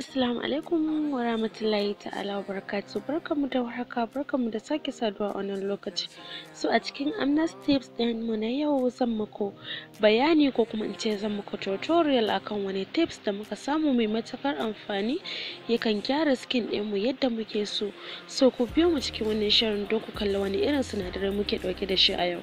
Assalamu alaikum wa rahmatullahi ta'ala wa barakatuh. Barkanmu da warhaka, barkanmu da sake saduwa a wannan lokaci. So a cikin Amna's tips ɗin mu na yau zan muku bayani ko kuma in ce zan muku tutorial akan wani tips da muka samu mai matukar amfani yakan gyara skin ɗin mu yadda muke so. So ku biyo mu cikin wannan shirin don ku kalli wani irin sinadarai muke ɗauke da shi a yau.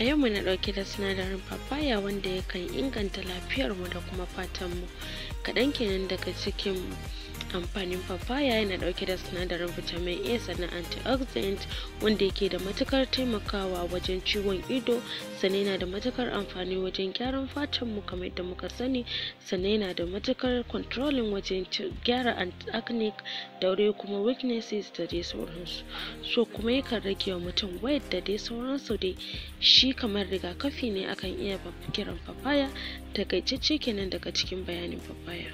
A yau muna ɗauke da sinadarin papaya wanda yakan inganta lafiyarmu da kuma fatanmu. Kaɗan kenan daga cikin amfanin papaya yana ɗauke da sinadarin vitamin A sannan antioxidant wanda yake da matukar taimakawa wajen ciwon ido, sannan yana da matukar amfani wajen gyaran fatanmu kamar yadda muka sani, sannan yana da matukar controlling wajen gyara acne da kuma weaknesses da dai sauransu. So kuma yakan rage wa mutum weight da dai sauransu dai. Shi kamar rigakafi ne akan iya kiran papaya, takaitacce kenan daga cikin bayanin papaya.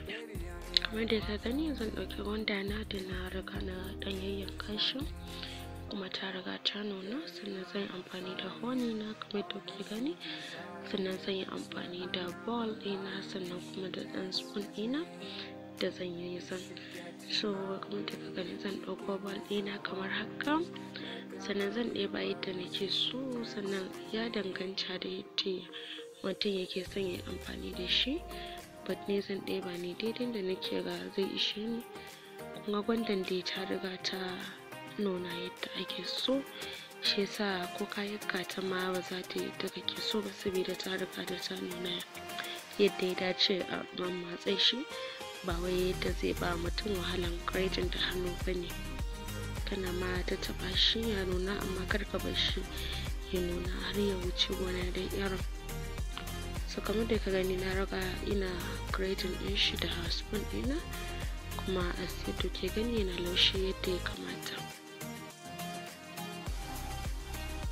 Kamar da ka gani zan ɗauki gwanda na da na riga na ɗan yayyanka shi kuma ta riga ta nuna, sannan zan yi amfani da honey na kamar da kuke gani, sannan zan yi amfani da bowl ɗina sannan kuma da ɗan spoon ɗina da zan yi so kamar da ka gani zan ɗauko bowl ɗina kamar haka, sannan zan ɗeba yadda nake so, sannan ya danganta da yadda mutum yake son ya yi amfani da shi. But ne zan ɗeba ne daidai da nake ga zai ishe ni. Kuma gwandan dai ta riga ta nuna yadda ake so, shi yasa ko ka yanka ta ma ba za ta yi yadda kake so ba saboda ta riga da ta nuna yadda ya dace a mammatse shi, ba wai yadda zai ba mutum wahalan grating da hannu bane. Kana ma ta taɓa shi ya nuna, amma kar ka bar shi ya nuna har ya wuce gona da irin. So kamar da ka gani na raga ina grating din shi da spoon ɗina, kuma as yadda ke gani yana laushi yadda ya kamata.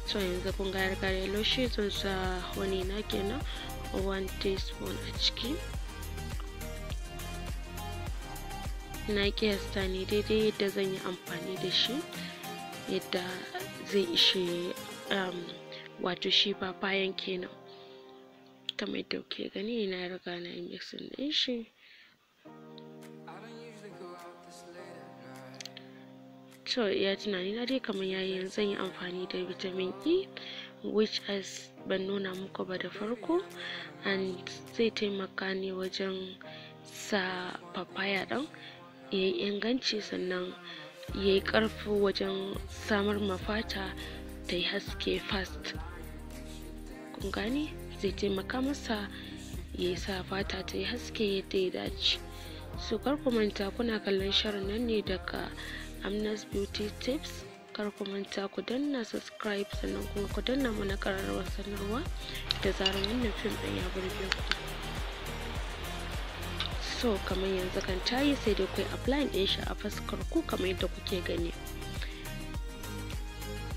So yanzu kun ga ya riga laushi, zan sa honey na kenan 1 teaspoon a ciki. Na kiyasta ne daidai yadda zan yi amfani da shi, yadda zai ishe wato shi papayan kenan. Kamar yadda kuke gani na riga na yi mixing din shi. So ya tunani na dai kamar yayi zan yi amfani da vitamin E, which as ban nuna muku ba da farko, and zai taimaka ne wajen sa papaya ɗin yayi inganci, sannan yayi ƙarfi wajen samar ma fata ta yi haske fast. Kun gane? Zai taimaka masa ya sa fata ta yi haske yadda ya dace. So kar ku manta kuna kallon shirin nan ne daga Amna's Beauty Tips. Kar ku manta ku danna subscribe, sannan kuma ku danna mana ƙararrawar sanarwa da zarar wannan fim ɗin ya burge ku. So kamar yanzu kan tayi, sai dai ku yi applying ɗin shi a fuskar ku kamar yadda kuke gani.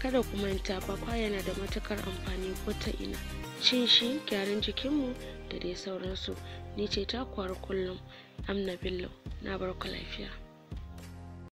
Kada ku manta papaya yana da matukar amfani ko ta ina, cin shi gyaran jikinmu da dai sauransu. Ni ce taku har kullum Amna Bello, na bar ku lafiya.